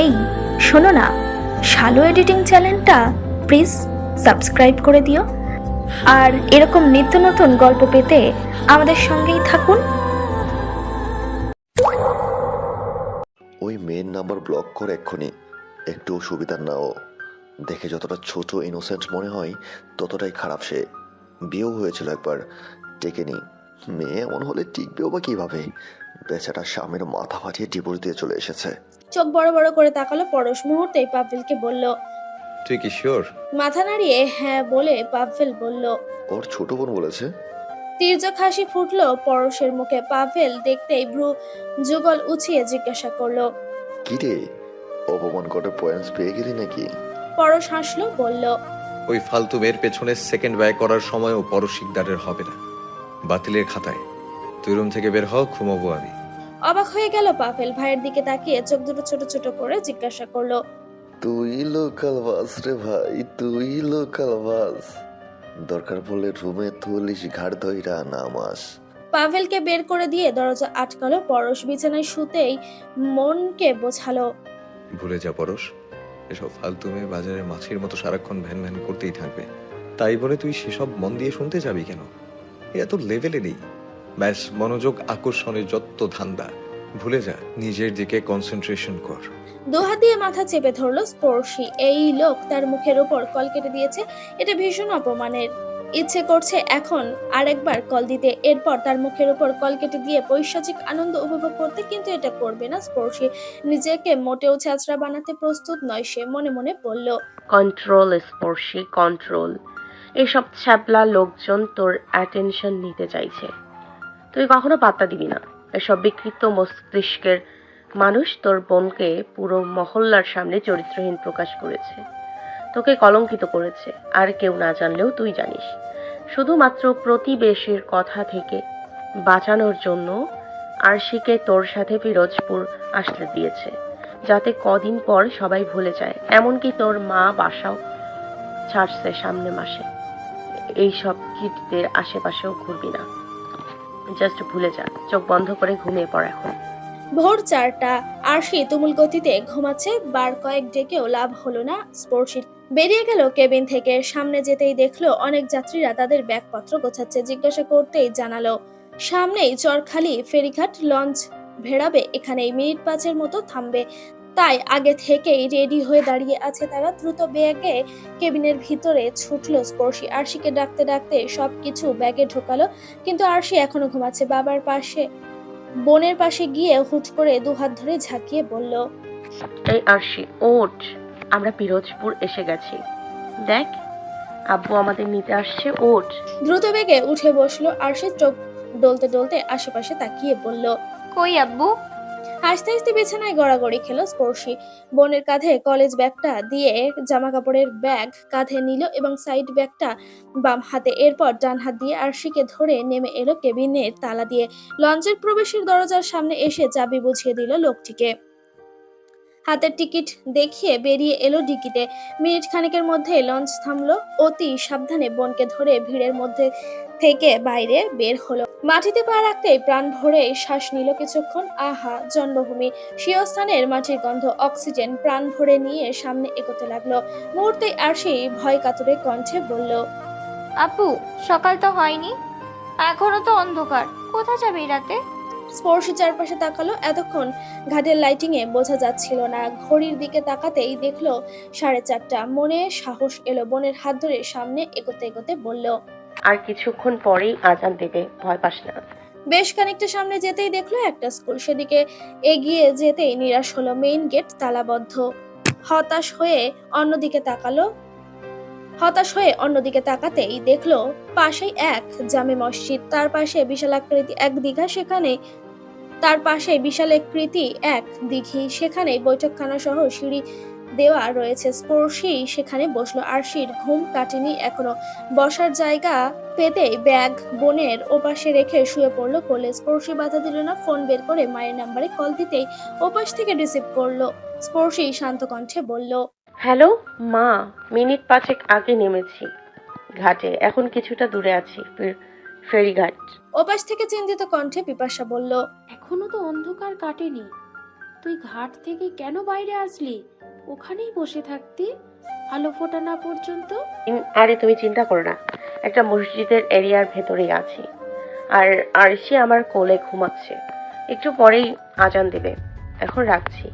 এই শোনো না, শালু এডিটিং চ্যানেলটা প্লিজ সাবস্ক্রাইব করে দিও, আর এরকম নিত্য নতুন গল্প পেতে আমাদের সঙ্গেই থাকুন। ওই মেন নাম্বার ব্লক করে এক্ষুনি। একটু সুবিধা নাও। দেখে যতটা ছোট ইনোসেন্ট মনে হয় ততটাই খারাপ সে। বিয়েও হয়েছিল একবার, টেকেনি। মেয়ে এমন হলে টিকবেও বা কিভাবে? বেচারা স্বামীর মাথা ফাটিয়ে ডিভোর্স দিয়ে চলে এসেছে। চোখ বড় বড় করে তাকালো পরশ। মুহূর্তেই পাভেলকে বলল। তুই কি শিওর? মাথা নাড়িয়ে হ্যাঁ বলে পাভেল বলল। ওর ছোট বোন বলেছে। তীর্যক হাসি ফুটলো পরশের মুখে। পাভেল দেখতেই ভ্রু যুগল উঁচিয়ে জিজ্ঞাসা করলো, কি রে, অপমান করে পয়েন্টস পেয়ে গেলি নাকি? পরশ হাসলো, বলল, ওই ফালতু মেয়ের পেছনে সেকেন্ড ব্যয় করার সময়ও পরশিকদারের হবে না। বাতিলের খাতায়। তুই রুম থেকে বের হও, ঘুমাবো আমি। অবাক হয়ে গেল পাভেল। ভাইয়ের দিকে তাকিয়ে চোখ দুটো ছোট ছোট করে জিজ্ঞাসা করলো, তুই লোকাল বাস রে ভাই, তুই লোকাল বাস। দরকার পড়লে রুমে তুলিস ঘাড় ধইরা নামাস। পাভেলকে বের করে দিয়ে দরজা আটকালো পরশ। বিছানায় শুতেই মনকে বোঝালো, ভুলে যা পরশ, এসব ফালতু মেয়ে বাজারের মাছির মতো সারাক্ষণ ভ্যান ভ্যান করতেই থাকবে। তাই বলে তুই সেসব মন দিয়ে শুনতে যাবি কেন? এরা তো লেভেলে নেই। ব্যাস মনোযোগ আকর্ষণের যত ধান্দা ভুলে যা, নিজের দিকে কনসেন্ট্রেশন কর। দুহাত দিয়ে মাথা চেপে ধরলো স্পর্শী। এই লোক তার মুখের ওপর কল কেটে দিয়েছে। এটা ভীষণ অপমানের। ইচ্ছে করছে এখন আরেকবার কল দিতে, এরপর তার মুখের ওপর কল কেটে দিয়ে পৈশাচিক আনন্দ উপভোগ করতে, কিন্তু এটা করবে না স্পর্শী। নিজেকে মোটেও ছ্যাঁচড়া বানাতে প্রস্তুত নয় সে। মনে মনে বলল, কন্ট্রোল স্পর্শী, কন্ট্রোল। এসব ছ্যাবলা লোকজন তোর অ্যাটেনশন নিতে চাইছে, তুই কখনো পাত্তা দিবি না। এসব বিকৃত মস্তিষ্কের মানুষ তোর বোনকে পুরো মহল্লার সামনে চরিত্রহীন প্রকাশ করেছে, তোকে কলঙ্কিত করেছে। আর কেউ না জানলেও তুই জানিস। শুধুমাত্র প্রতিবেশীর কথা থেকে বাঁচানোর জন্য আরশিকে তোর সাথে ফিরোজপুর আসতে দিয়েছে, যাতে কদিন পর সবাই ভুলে যায়। এমনকি তোর মা বাসাও ছাড়ছে সামনে মাসে। এইসব কিটদের আশেপাশেও ঘুরবি না, জাস্ট ভুলে যা। চোখ বন্ধ করে ঘুমিয়ে পড় এখন। ভোর 4টা। আরশি তুমুল গতিতে ঘুমাচ্ছে। বার কয়েক ডেকেও লাভ হলো না স্পর্শীর। বেরিয়ে গেল কেবিন থেকে। সামনে যেতেই দেখলো অনেক যাত্রীরা তাদের ব্যাগপত্র গোছাচ্ছে। জিজ্ঞাসা করতেই জানালো, সামনেই চরখালি ফেরিঘাট, লঞ্চ ভেড়াবে এখানেই, মিনিট 5-এর মতো থামবে। তাই আগে থেকেই রেডি হয়ে দাঁড়িয়ে আছে তারা। দ্রুত ব্যাগে কেবিনের ভিতরে ছুটলো স্পর্শী। আরশিকে ডাকতে ডাকতে সবকিছু ব্যাগে ঢোকালো, কিন্তু আরশি এখনো ঘুমাচ্ছে। বাবার পাশে বোনের পাশে গিয়ে হুট করে দুহাত ধরে ঝাঁকিয়ে বলল, এই আরশি ওঠ, আমরা পিরোজপুর এসে গেছি। দেখ আব্বু আমাদের নিতে আসছে, ওঠ। দ্রুত বেগে উঠে বসলো আরশি। চোখ ডলতে ডলতে আশেপাশে তাকিয়ে বলল, কই আব্বু? হাসতে হাসতে বিছানায় গড়াগড়ি খেলো স্পর্শী। বোনের কাঁধে কলেজ ব্যাগটা দিয়ে জামা কাপড়ের ব্যাগ কাঁধে নিল এবং সাইড ব্যাগটা বাম হাতে। এরপর ডান হাত দিয়ে আরশিকে ধরে নেমে এলো কেবিনের তালা দিয়ে। লঞ্চের প্রবেশের দরজার সামনে এসে চাবি বুঝিয়ে দিল লোকটিকে। হাতের টিকিট দেখিয়ে বেরিয়ে এলো ডিকিতে। মিনিট খানেকের মধ্যে লঞ্চ থামলো। অতি সাবধানে বোনকে ধরে ভিড়ের মধ্যে থেকে বাইরে বের হলো। মাটিতে পা রাখতেই প্রাণ ভরে শ্বাস নিল কিছুক্ষণ। আহা, জন্মভূমি, স্বীয় স্থানের মাটির গন্ধ, অক্সিজেন। প্রাণ ভরে নিয়ে সামনে এগোতে লাগলো। মুহূর্তেই আরশি ভয় কাতরে কণ্ঠে বলল, আপু, সকাল তো হয়নি, এখনো তো অন্ধকার, কোথায় যাবে এই রাতে? স্পর্শী চারপাশে তাকালো। এতক্ষণ ঘাটের লাইটিং এ বোঝা যাচ্ছিল না। ঘড়ির দিকে তাকাতেই দেখলো 4:30। মনে সাহস এলো। বোনের হাত ধরে সামনে এগোতে এগোতে বলল, আর কিছুক্ষণ পরেই আজান দেবে, ভয় পাস না। বেশ খানিকটা সামনে যেতেই দেখলো একটা স্কুল। সেদিকে এগিয়ে যেতেই নিরাশ হলো। মেইন গেট তালাবদ্ধ। হতাশ হয়ে অন্যদিকে তাকাতেই দেখলো পাশেই এক জামে মসজিদ। তার পাশে বিশালাকৃতি এক দিঘা, এক দিঘি। সেখানে বৈঠকখানা সহ সিঁড়ি দেওয়া রয়েছে। স্পর্শী সেখানে বসলো। আরশির ঘুম কাটেনি এখনো। বসার জায়গা পেতেই ব্যাগ বোনের ওপাশে রেখে শুয়ে পড়লো কোলে। স্পর্শী বাধা দিল না। ফোন বের করে মায়ের নাম্বারে কল দিতেই ওপাশ থেকে রিসিভ করলো। স্পর্শী শান্ত কণ্ঠে বলল, হ্যালো মা, মিনিট 5 আগে নেমেছি ঘাটে, এখন কিছুটা দূরে আছি, ফেরিঘাট। ওপাশ থেকে চিন্তিত কণ্ঠে পিপাসা বলল, এখনো তো অন্ধকার কাটেনি, তুই ঘাট থেকে কেন বাইরে আসলি? ওখানেই বসে থাকতি আলো ফোটা না পর্যন্ত। আরে তুমি চিন্তা করো না, একটা মসজিদের এরিয়ার ভেতরেই আছি। আর আরশি আমার কোলে ঘুমাচ্ছে, একটু পরেই আজান দেবে। এখন রাখছি।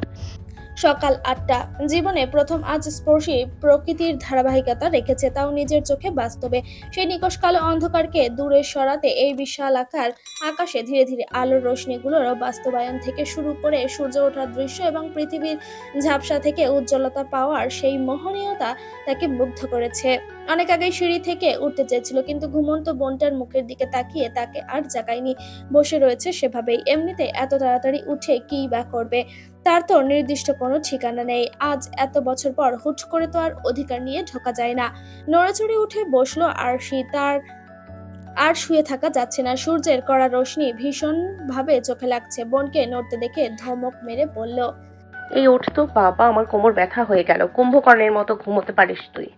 সকাল 8টা। জীবনে প্রথম আজ স্পর্শী প্রকৃতির ধারাবাহিকতা রেখেছে, তাও নিজের চোখে বাস্তবে। সেই নিকষ কালো অন্ধকারকে দূরে সরাতে এই বিশাল আকার আকাশে ধীরে ধীরে আলোর রশ্মিগুলোর বাস্তবায়ন থেকে শুরু করে সূর্য ওঠার দৃশ্য এবং পৃথিবীর ঝাপসা থেকে উজ্জ্বলতা পাওয়ার সেই মোহনীয়তা তাকে মুগ্ধ করেছে। অনেক আগেই সিঁড়ি থেকে উঠতে চেয়েছিল, কিন্তু ঘুমন্ত বোনটার মুখের দিকে তাকিয়ে তাকে আর জাগায়নি। বসে রয়েছে সেভাবেই। এমনিতে এত তাড়াতাড়ি উঠে কী বা করবে? তার তো নির্দিষ্ট কোনো ঠিকানা নেই। আজ এত বছর পর হুট করে তো আর অধিকার নিয়ে ঢোকা যায় না। নড়েচড়ে উঠে বসলো আরশি। তার আর শুয়ে থাকা যাচ্ছে না। সূর্যের কড়া রোশনি ভীষণ ভাবে চোখে লাগছে। বোনকে নড়তে দেখে ধমক মেরে বলল, এই ওঠ তো বাবা, আমার কোমর ব্যথা হয়ে গেল। কুম্ভকর্ণের মতো ঘুমোতে পারিস তুই?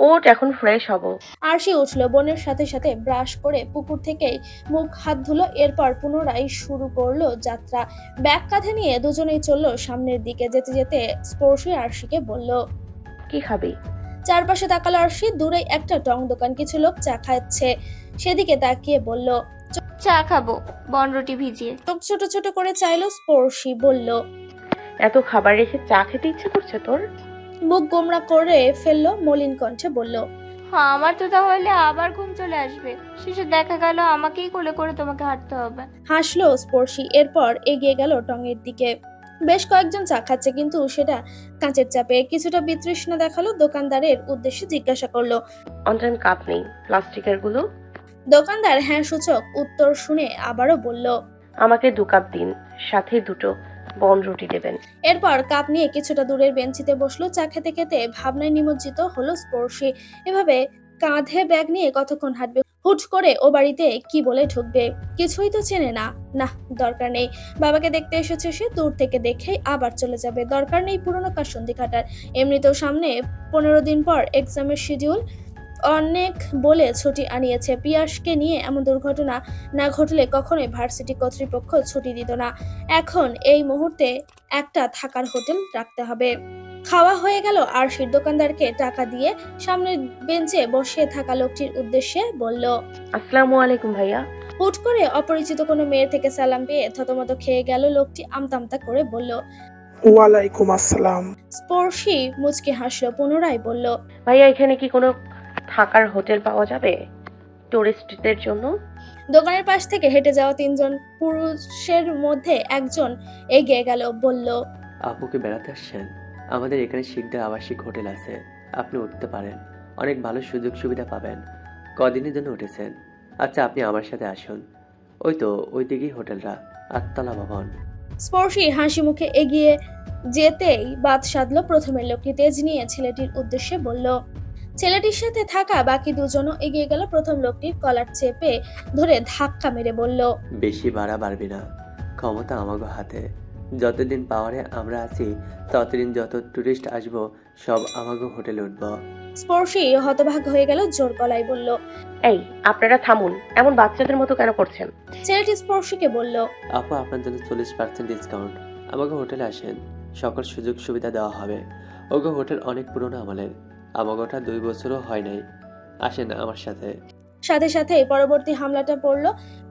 ওঠ, এখন ফ্রেশ হব। আরশি উঠলো। বোনের সাথে সাথে ব্রাশ করে পুকুর থেকেই মুখ হাত ধুলো। এরপর পুনরায় শুরু করলো যাত্রা। ব্যাগ কাঁধে নিয়ে দুজনেই চললো সামনের দিকে। যেতে যেতে স্পর্শী আরশিকে বলল, কি খাবি? চারপাশে তাকালো আরশি। দূরেই একটা টং দোকান, কিছু লোক চা খাচ্ছে। সেদিকে তাকিয়ে বলল, চা খাবো, বনরুটি ভিজিয়ে। চোখ ছোট ছোট করে চাইলো স্পর্শী। বলল, এত খাবার রেখে চা খেতে ইচ্ছে করছে তোর? মুখ গোমড়া করে ফেললো মলিন কণ্ঠে বলল, হ্যাঁ, আমার তো তাহলে আবার ঘুম চলে আসবে। শেষে দেখা গেল আমাকেই কোলে করে তোমাকে হাঁটতে হবে। হাসলো স্পর্শী। এরপর এগিয়ে গেল টঙের দিকে। বেশ কয়েকজন চা খাচ্ছে, কিন্তু সেটা কাঁচের চাপে। কিছুটা বিতৃষ্ণা দেখালো। দোকানদারের উদ্দেশ্যে জিজ্ঞাসা করলো। অনটাইম কাপ নেই? প্লাস্টিকের গুলো? দোকানদার হ্যাঁ সূচক উত্তর শুনে আবারও বলল, আমাকে 2 কাপ দিন, সাথে 2টো বনরুটি দেবেন। এরপর কাপ নিয়ে কিছুটা দূরের বেঞ্চিতে বসলো। চা খেতে খেতে ভাবনায় নিমজ্জিত হলো স্পর্শী। এভাবে কাঁধে ব্যাগ নিয়ে কতক্ষণ হাঁটবে? হুট করে ও বাড়িতে কি বলে ঢুকবে? কিছুই তো চেনে না। না, দরকার নেই। বাবাকে দেখতে এসেছে সে, দূর থেকে দেখেই আবার চলে যাবে। দরকার নেই পুরনো কাসুন্দি কাটার। এমনিতেও সামনে 15 দিন পর এক্সামের শিডিউল। অনেক বলে ছুটি আনিয়েছে। পিয়াসকে নিয়ে এমন দুর্ঘটনা না ঘটলে কখনোই ভার্সিটি কর্তৃপক্ষ ছুটি দিত না। এখন এই মুহূর্তে একটা থাকার হোটেল রাখতে হবে। খাওয়া হয়ে গেল আরশির। দোকানদারকে টাকা দিয়ে সামনের বেঞ্চে বসে থাকা লোকটির উদ্দেশ্যে বলল, আসসালামু আলাইকুম ভাইয়া। হুট করে অপরিচিত কোনো মেয়ের থেকে সালাম পেয়ে থতমত খেয়ে গেল লোকটি। আমতামতা করে বলল, ওয়ালাইকুম আসসালাম। স্পর্শী মুচকি হাসলো। পুনরায় বলল, ভাইয়া, এখানে কি কোনো থাকার হোটেল পাওয়া যাবে টুরিস্টদের জন্য? দোকানের পাশ থেকে হেঁটে যাওয়া 3 জন পুরুষের মধ্যে একজন এগিয়ে গেল। বলল, আপুকে বেড়াতে আসছেন? আমাদের এখানে শিকদার আবাসিক হোটেল আছে, আপনি উঠতে পারেন, অনেক ভালো সুযোগ সুবিধা পাবেন। কদিনের জন্য উঠেছেন? আচ্ছা, আপনি আমার সাথে আসুন। ওই তো ওই দিকেই হোটেলটা, 8তলা ভবন। স্পর্শী হাসি মুখে এগিয়ে যেতেই বাদ সাধলো প্রথমের লোকটি। তেজ নিয়ে ছেলেটির উদ্দেশ্যে বলল। ছেলেটির সাথে থাকা বাকি দুজনও এগিয়ে গেল। প্রথম লোকটির কলার চেপে ধরে ধাক্কা মেরে বলল, বেশি ভাড়া বাড়বি না, ক্ষমতা আমাগো হাতে। যতদিন পাওয়ারে আমরা আছি ততদিন যত টুরিস্ট আসবো সব আমাগো হোটেলে উঠবো। স্পর্শী হতভাগ হয়ে গেল। জোর গলায় বলল, এই, আপনারা থামুন, এমন বাচ্চাদের মতো কেন করছেন? ছেলেটি স্পর্শীকে বলল, আপু, আপনার জন্য 40% ডিসকাউন্ট। আমাকে হোটেলে আসেন, সকল সুযোগ সুবিধা দেওয়া হবে। ওগো হোটেল অনেক পুরনো আমলের, আমাগোটা 2 বছরও হয় নাই। আসেন আমার সাথে। সাথে সাথে পরবর্তী হামলাটা পড়ল।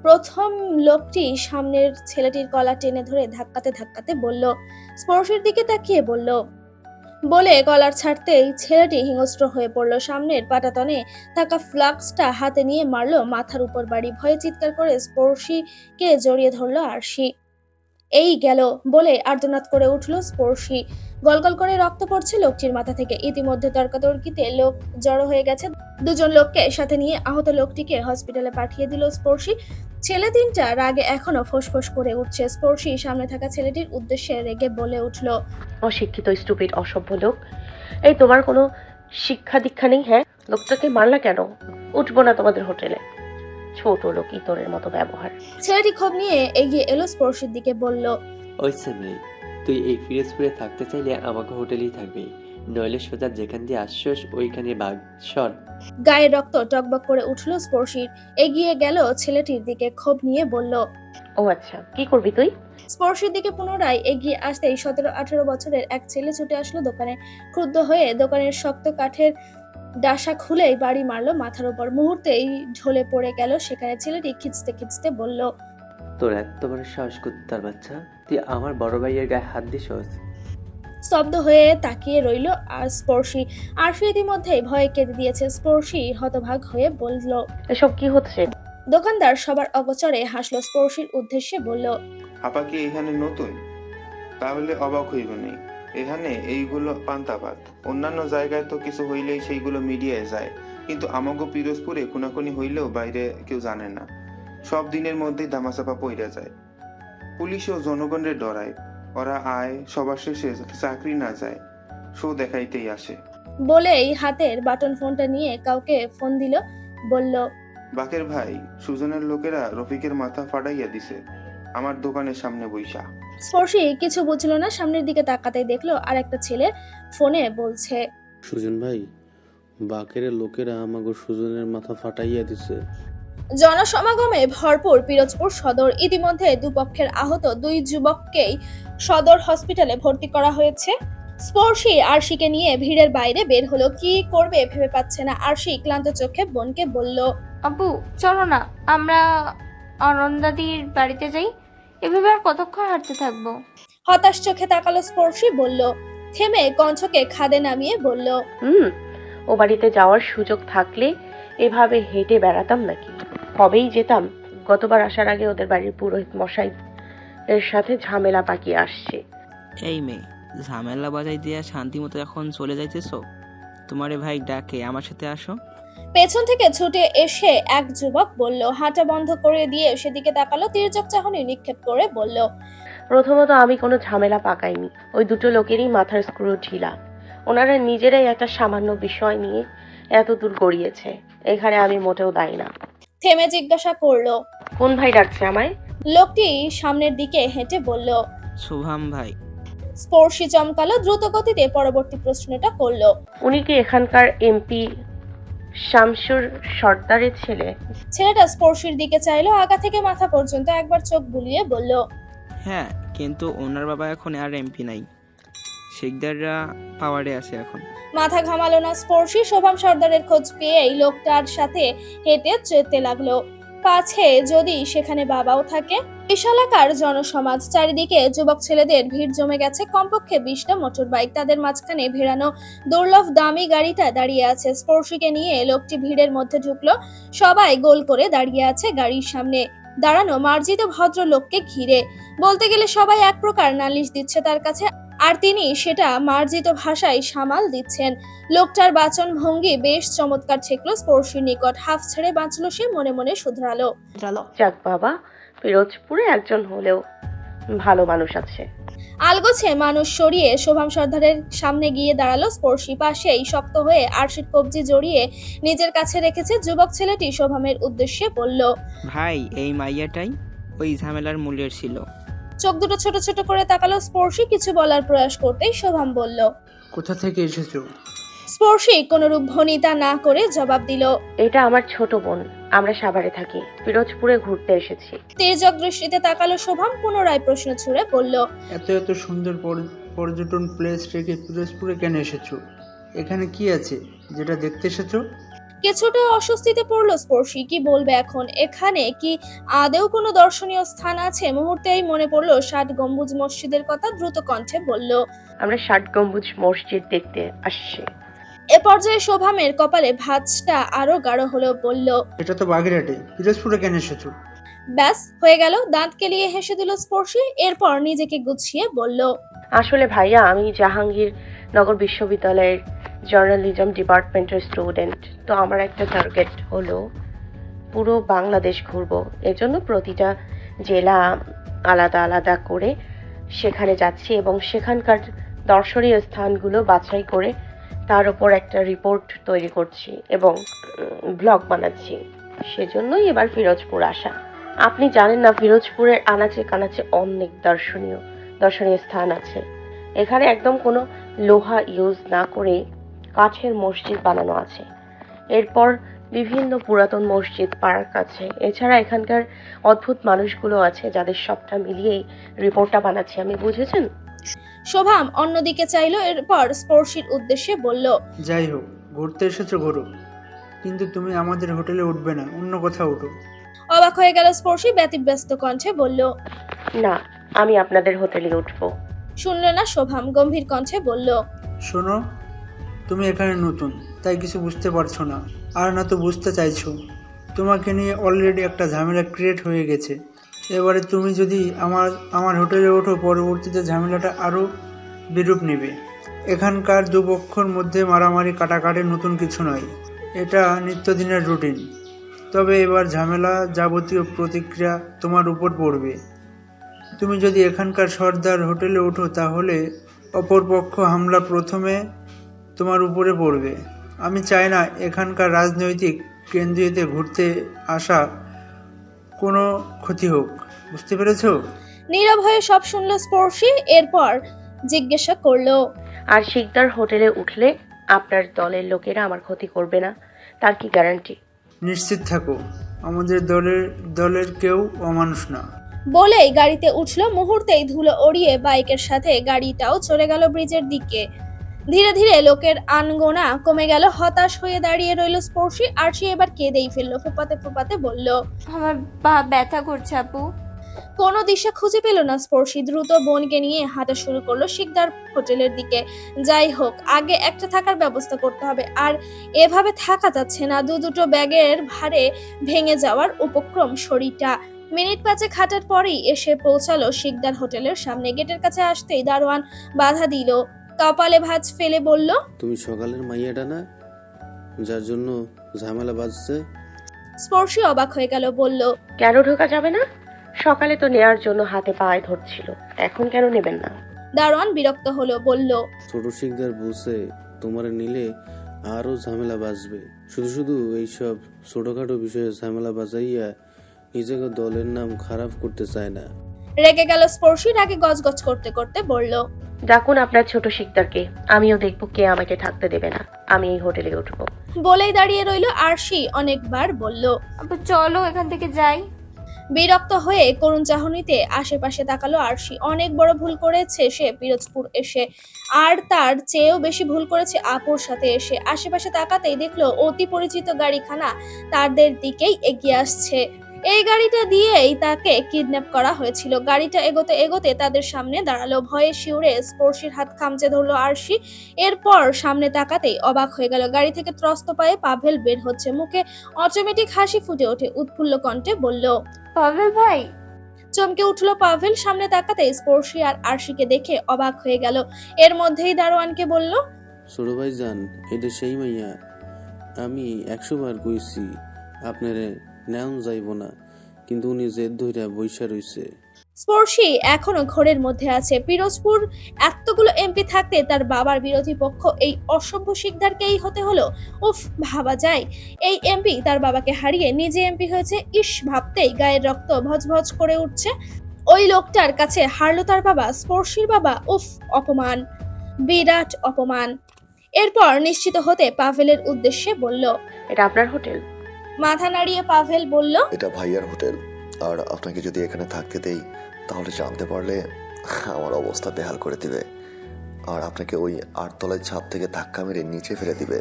প্রথম লোকটি সামনের ছেলেটির কলা টেনে ধরে ধাক্কাতে ধাক্কাতে বলল, স্পর্শের দিকে তাকিয়ে বলল। বলে কলার ছাড়তেই ছেলেটি হিংস্র হয়ে পড়ল। সামনের পাটাতনে থাকা ফ্লাক্সটা হাতে নিয়ে মারলো মাথার উপর বাড়ি। ভয়ে চিৎকার করে স্পর্শীকে জড়িয়ে ধরলো আরশি। এই গেল বলে আর্তনাদ করে উঠল স্পর্শী। গলগল করে রক্ত পড়ছে লোকটির মাথা থেকে। ইতিমধ্যে তর্কাতর্কিতে লোক জড়ো হয়ে গেছে। 2 জন লোককে সাথে নিয়ে আহত লোকটিকে হসপিটালে পাঠিয়ে দিল স্পর্শী। ছেলে 3টা রাগে এখনো ফোঁসফোঁস করে উঠছে। স্পর্শী সামনে থাকা ছেলেটির উদ্দেশ্যে রেগে বলে উঠল, অশিক্ষিত, স্টুপিড, অসভ্য লোক। এই, তোমার কোনো শিক্ষা দীক্ষা নেই? হ্যাঁ, লোকটাকে মারলা কেন? উঠবো না তোমাদের হোটেলে। ছোট লোক, ইতরের মতো ব্যবহার। ছেলেটি ক্ষোভ নিয়ে এগিয়ে এলো স্পর্শীর দিকে। বলল, ওই সেমনি, তুই এই ফিরোজপুরে থাকতে চাইলে আমাকে হোটেলেই থাকবি। নইলে সোজা যেখান দিয়ে আসছোস ওইখানে বাঘ সর। গায়ের রক্ত টকবক করে উঠল স্পর্শীর। এগিয়ে গেল ছেলেটির দিকে, ক্ষোভ নিয়ে বলল। ও আচ্ছা, কি করবি তুই? স্পর্শীর দিকে পুনরায় এগিয়ে আসতেই 17-18 বছরের এক ছেলে ছুটে আসলো দোকানে। ক্রুদ্ধ হয়ে দোকানের শক্ত কাঠের ডাসা খুলেই বাড়ি মারলো মাথার উপর। মুহূর্তেই ঢলে পড়ে গেল সেখানে। ছেলেটি খিঁচতে খিঁচতে বলল। তোর এত বড় সাহস কুত্তার বাচ্চা, তুই আমার বড় ভাইয়ের গায়ে হাত দিছস? স্তব্ধ হয়ে তাকিয়ে রইল আর স্পর্শী। আরশি ইতিমধ্যেই ভয়ে কেঁদে দিয়েছে। স্পর্শী হতভাগ হয়ে বলল। এসব কি হচ্ছে? দোকানদার সবার অগোচরে হাসলো। স্পর্শীর উদ্দেশ্যে বলল। আপা কি এখানে নতুন? তাহলে অবাক হইব নেই। এখানে এইগুলো পান্তাভাত। অন্যান্য জায়গায় তো কিছু হইলেই সেইগুলো মিডিয়ায় যায়, কিন্তু আমাগো পিরোজপুরে খুনাখুনি হইলেও বাইরে কেউ জানে না। সব দিনের মধ্যেই ধামাচাপা পইরা যায়। পুলিশ ও জনগণের ডরায়। ওরা আয়, সবার শেষে চাকরি না যায়, শো দেখাইতেই আসে। বলেই হাতের বাটন ফোনটা নিয়ে কাউকে ফোন দিল। বলল। বাকের ভাই, সুজনের লোকেরা রফিকের মাথা ফাটাইয়া দিছে আমার দোকানের সামনে বইসা। স্পর্শী কিছু বুঝলো না। সামনের দিকে তাকাতেই দেখলো আর একটা ছেলে ফোনে বলছে। সুজন ভাই, বাকের লোকেরা আমাগো সুজনের মাথা ফাটাইয়া দিছে। জনসমাগমে ভরপুর পিরোজপুর সদর। ইতিমধ্যে দুপক্ষের আহত 2 যুবককেই সদর হসপিটালে ভর্তি করা হয়েছে। স্পর্শী আরশিকে নিয়ে ভিড়ের বাইরে বের হলো। কি করবে ভেবে পাচ্ছে না। আরশি ক্লান্ত চোখে বোনকে বলল। আপু চলো না, আমরা অনন্দাদির বাড়িতে যাই। এভাবে আর কতক্ষণ হাঁটতে থাকবো? হতাশ চোখে তাকালো স্পর্শী। বলল। থেমে কণ্ঠকে খাদে নামিয়ে বলল। ও বাড়িতে যাওয়ার সুযোগ থাকলে এভাবে হেঁটে বেড়াতাম নাকি? কবেই যেতাম। গতবার আসার আগে ওদের বাড়ির পুরোহিত মশাই এর সাথে ঝামেলা পাকিয়ে আসছে। এই মেয়ে, ঝামেলা বাজাই দিয়া শান্তি মতো এখন চলে যাইতেছো? তোমারে ভাই ডাকে, আমার সাথে আসো। পেছন থেকে ছুটে এসে এক যুবক বলল। হাঁটা বন্ধ করে দিয়ে সেদিকে তাকালো। তির্যক চাহনি নিক্ষেপ করে বলল। প্রথমত আমি কোনো ঝামেলা পাকাইনি। ওই দুটো লোকেরই মাথার স্ক্রু ঢিলা। ওনারা নিজেরাই একটা সামান্য বিষয় নিয়ে এত দূর গড়িয়েছে। এখানে আমি মোটেও দায়ী না। থেমে জিজ্ঞাসা করলো। কোন ভাই ডাকছে আমায়? লোকটি সামনের দিকে হেঁটে বলল। শুভাম ভাই। স্পর্শী চমকালো। দ্রুত গতিতে পরবর্তী প্রশ্নটা করলো। উনি কি এখানকার এমপি শামসুর সর্দারের ছেলে? ছেলেটা স্পর্শীর দিকে চাইলো। আগা থেকে মাথা পর্যন্ত একবার চোখ বুলিয়ে বলল। হ্যাঁ, কিন্তু ওনার বাবা এখন আর এমপি নাই, শিকদাররা পাওয়ারে আছে এখন। মাথা ঘামালো না স্পর্শী। শোভাম সর্দারের খোঁজ পেয়ে এই লোকটার সাথে হেঁটে যেতে লাগলো। পাছে যদি সেখানে বাবাও থাকে। বিশালাকার জনসমাজ। চারিদিকে যুবক ছেলেদের ভিড় জমে গেছে। কমপক্ষে 20টা মোটর বাইক। তাদের মাঝখানে ভেড়ানো দুর্লভ দামি গাড়িটা দাঁড়িয়ে আছে। স্পর্শীকে নিয়ে লোকটি ভিড়ের মধ্যে ঢুকলো। সবাই গোল করে দাঁড়িয়ে আছে গাড়ির সামনে। দাঁড়ানো মার্জিত ভদ্র লোককে ঘিরে। বলতে গেলে সবাই এক প্রকার নালিশ দিচ্ছে তার কাছে, আর তিনি সেটা মার্জিত ভাষায় সামাল দিচ্ছেন। লোকটার বাচন ভঙ্গি বেশ চমৎকার ঠেকলো স্পর্শীর নিকট। হাফ ছেড়ে বাঁচলো সে, মনে মনে শুধরালো। যাক বাবা, পিরোজপুরে একজন হলেও ভালো মানুষ আছে। আলগোছে মানুষ সরিয়ে শোভাম সর্দারের সামনে গিয়ে দাঁড়ালো স্পর্শী। পাশেই শক্ত হয়ে আরশির কবজি জড়িয়ে নিজের কাছে রেখেছে। যুবক ছেলেটি শোভামের উদ্দেশ্যে বলল। ভাই, এই মাইয়াটাই ওই ঝামেলার মূল্যের ছিল। চোখ দুটো ছোট ছোট করে তাকালো স্পর্শী। কিছু বলার প্রয়াস করতেই শোভাম বলল। কোথা থেকে এসেছো? স্পর্শী কোনরূপ ভনিতা না করে জবাব দিল। এটা আমার ছোট বোন। আমরা সাভারে থাকি, পিরোজপুরে ঘুরতে এসেছি। তেজক দৃষ্টিতে তাকালো শোভাম। পুনরায় প্রশ্ন ছুড়ে বলল। এত এত সুন্দর পর্যটন প্লেস রেখে পিরোজপুরে কেন এসেছো? এখানে কি আছে যেটা দেখতে এসেছো? কিছুটা অস্বস্তিতে পড়লো স্পর্শী। কি বলবে এখন? এখানে কি আদেও কোনো দর্শনীয় স্থান আছে? মুহূর্তেই মনে পড়লো 60 গম্বুজ মসজিদের কথা। দ্রুত কণ্ঠে বলল। আমরা 60 গম্বুজ মসজিদ দেখতে আসছি। এ পর্যায়ে শোভামের কপালে ভাঁজটা আরো গাঢ় হলো। বলল। এটা তো বাগেরহাটে, পিরোজপুরে কেন এসেছো? ব্যাস হয়ে গেল। দাঁত কেলিয়ে হেসে দিল স্পর্শী। এরপর নিজেকে গুছিয়ে বলল। আসলে ভাইয়া, আমি জাহাঙ্গীরনগর বিশ্ববিদ্যালয়ের জার্নালিজম ডিপার্টমেন্টের স্টুডেন্ট। তো আমার একটা টার্গেট হলো পুরো বাংলাদেশ ঘুরবো। এজন্য প্রতিটা জেলা আলাদা আলাদা করে সেখানে যাচ্ছি এবং সেখানকার দর্শনীয় স্থানগুলো বাছাই করে তার উপর একটা রিপোর্ট তৈরি করছি এবং ব্লগ বানাচ্ছি। সেজন্যই এবার ফিরোজপুর আসা। আপনি জানেন না, ফিরোজপুরের আনাচে কানাচে অনেক দর্শনীয় স্থান আছে। এখানে একদম কোনো লোহা ইউজ না করে কাঠের মসজিদ বানানো আছে। এরপর বিভিন্ন পুরাতন মসজিদ, পার্ক আছে। এছাড়া এখানকার অদ্ভুত মানুষগুলো আছে যাদের সবটা মিলিয়েই রিপোর্টটা বানাচ্ছি আমি, বুঝেছেন? শোভাম অন্যদিকে চাইলো, এরপর স্পর্শীর উদ্দেশ্যে বলল, যাই হোক, ঘুরতে এসেছো ঘুরো, কিন্তু তুমি আমাদের হোটেলে উঠবে না, অন্য কোথাও উঠো। অবাক হয়ে গেল স্পর্শী, ব্যতিব্যস্ত কণ্ঠে বলল, না, আমি আপনাদের হোটেলে উঠবো। শুনল না শোভাম, গম্ভীর কণ্ঠে বলল, শোনো, তুমি এখানে নতুন, তাই কিছু বুঝতে পারছো না, আর না তো বুঝতে চাইছো। তোমাকে নিয়ে অলরেডি একটা ঝামেলা ক্রিয়েট হয়ে গেছে। এবারে তুমি যদি আমার হোটেলে ওঠো, পরবর্তীতে ঝামেলাটা আরও বিরূপ নেবে। এখানকার দুপক্ষর মধ্যে মারামারি কাটাকাটি নতুন কিছু নয়, এটা নিত্যদিনের রুটিন। তবে এবার ঝামেলা যাবতীয় প্রতিক্রিয়া তোমার উপর পড়বে। তুমি যদি এখানকার সর্দার হোটেলে ওঠো, তাহলে অপরপক্ষ হামলা প্রথমে তোমার উপরে পড়বে। আমি চাই না এখানকার রাজনৈতিক কেন্দ্রীয়তে ঘুরতে আসা কোনো ক্ষতি হোক, বুঝতে পেরেছো? নীরব হয়ে সব শুনল স্পর্শী, এরপর জিজ্ঞাসা করলো, আর শিকদার হোটেলে উঠলে আপনার দলের লোকেরা আমার ক্ষতি করবে না, তার কি গ্যারান্টি? নিশ্চিত থাকো, আমাদের দলের কেউ অমানুষ না। বলেই গাড়িতে উঠলো। মুহূর্তেই ধুলো উড়িয়ে বাইকের সাথে গাড়িটাও চলে গেল ব্রিজের দিকে। ধীরে ধীরে লোকের আনগোনা কমে গেল। হতাশ হয়ে দাঁড়িয়ে রইল স্পর্শী, আর সে এবার কেঁদেই ফেললো। ফুপাতে ফুপাতে বলল, আমার পা ব্যথা করছে আপু। কোনো দিশা খুঁজে পেল না স্পর্শী। দ্রুত বোনকে নিয়ে হাঁটা শুরু করলো শিকদার হোটেলের দিকে। যাই হোক, আগে একটা থাকার ব্যবস্থা করতে হবে, আর এভাবে থাকা যাচ্ছে না। দুটো ব্যাগের ভারে ভেঙে যাওয়ার উপক্রম শরীরটা। মিনিট পাঁচেক হাঁটার পরেই এসে পৌঁছালো শিকদার হোটেলের সামনে। গেটের কাছে আসতেই দারোয়ান বাধা দিল। কপালে ভাঁজ ফেলে বলল, তুমি সকালের মাইয়াটা না, যার জন্য ঝামেলা বাজছে? স্পর্শী অবাক হয়ে গেল, বলল, কেন ঢোকা যাবে না? সকালে তো নেয়ার জন্য হাতে পায়ে ধরছিল, এখন কেন নেবেন না? দারোয়ান বিরক্ত হলো, বলল, ছোট শিকদার বলছে তোমার নিলে আরো ঝামেলা বাজবে। শুধু শুধু এইসব ছোটখাটো বিষয়ে ঝামেলা বাজাইয়া নিজেকে দলের নাম খারাপ করতে চায় না। রেগে গেল স্পর্শী। রাগে গজগজ করতে করতে বলল, ডাকুন আপনার ছোট শিকদারকে, আমিও দেখবো কে আমাকে থাকতে দেবে না। আমি এই হোটেলে উঠবো। বলেই দাঁড়িয়ে রইল আরশি অনেকবার বলল, আপু চলো এখান থেকে যাই। বিরক্ত হয়ে করুণ চাহনিতে আশেপাশে তাকালো আরশি। অনেক বড় ভুল করেছে সে পিরোজপুর এসে, আর তার চেয়েও বেশি ভুল করেছে আপুর সাথে এসে। আশেপাশে তাকাতেই দেখলো অতি পরিচিত গাড়িখানা তাদের দিকেই এগিয়ে আসছে। এই গাড়িটা দিয়েই তাকে কিডন্যাপ করা হয়েছিল। গাড়িটা এগোতে এগোতে তাদের সামনে দাঁড়ালো। ভয়ে শিউরে স্পর্শীর হাত খামচে ধরলো আরশি। এরপর সামনে তাকাতেই অবাক হয়ে গেল। গাড়ি থেকে ত্রস্ত পায়ে পাভেল বের হচ্ছে। মুখে অটোমেটিক হাসি ফুটে ওঠে। উৎফুল্ল কণ্ঠে বলল, পাভেল ভাই। চমকে উঠলো পাভেল। সামনে তাকাতেই স্পর্শী আর আরশিকে দেখে অবাক হয়ে গেল। এর মধ্যেই দারোয়ানকে বলল, ছোট ভাই যান, এটা সেই মাইয়া। আমি 100 বার কইছি আপনারে নেওন যাইব না, কিন্তু উনি জেদ ধইরা বইসা রইছে। স্পর্শী এখনো ঘোরের মধ্যে আছে। পিরোজপুর এতগুলো এমপি থাকতে তার বাবার বিরোধী পক্ষ এই অসভ্য শিকদারকেই হতে হলো। উফ, ভাবা যায় এই এমপি তার বাবাকে হারিয়ে নিজে এমপি হয়েছে। ইস, ভাবতেই গায়ের রক্ত ভজভজ করে উঠছে। ওই লোকটার কাছে হারলো তার বাবা, স্পর্শীর বাবা। উফ, অপমান, বিরাট অপমান। এরপর নিশ্চিত হতে পাভেলের উদ্দেশ্যে বলল, এটা আপনার হোটেল? মাথা নাড়িয়ে পাভেল বলল, এটা ভাইয়ার হোটেল, আর আপনাকে যদি এখানে থাকতে দেই তাহলে জানতে পারলে আমার অবস্থা বেহাল করে দিবে, আর আপনাকে ওই 8 তলায় ছাদ থেকে ধাক্কা মেরে নিচে ফেলে দিবে।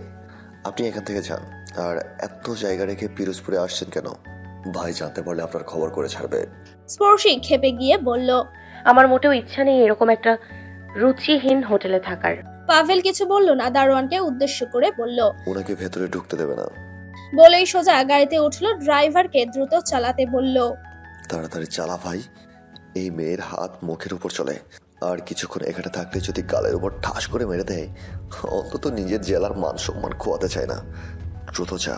আপনি এখান থেকে যান। আর এত জায়গা রেখে পিরোজপুরে আসছেন কেন? ভাই জানতে পারলে আপনার খবর করে ছাড়বে। স্পর্শী খেপে গিয়ে বলল, আমার মোটেও ইচ্ছা নেই এরকম একটা রুচিহীন হোটেলে থাকার। পাভেল কিছু বলল না। দারোয়ানকে উদ্দেশ্য করে বলল, ওনাকে ভেতরে ঢুকতে দেবে না। বলেই সোজা গাড়িতে উঠলো। ড্রাইভারকে দ্রুত চালাতে বলল, তাড়াতাড়ি চালা ভাই, এই মেয়ের হাত মুখের উপর চলে, আর কিছুক্ষণ এখানে থাকলে যদি গালের উপর ঠাস করে মেরে দেয়, অন্তত নিজের জেলার মান সম্মান খোয়াতে চায় না। দ্রুত যা।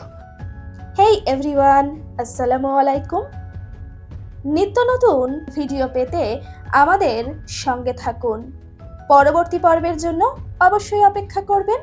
হেই এভরিওয়ান, আসসালামু আলাইকুম। নিত্য নতুন ভিডিও পেতে আমাদের সঙ্গে থাকুন। পরবর্তী পর্বের জন্য অবশ্যই অপেক্ষা করবেন।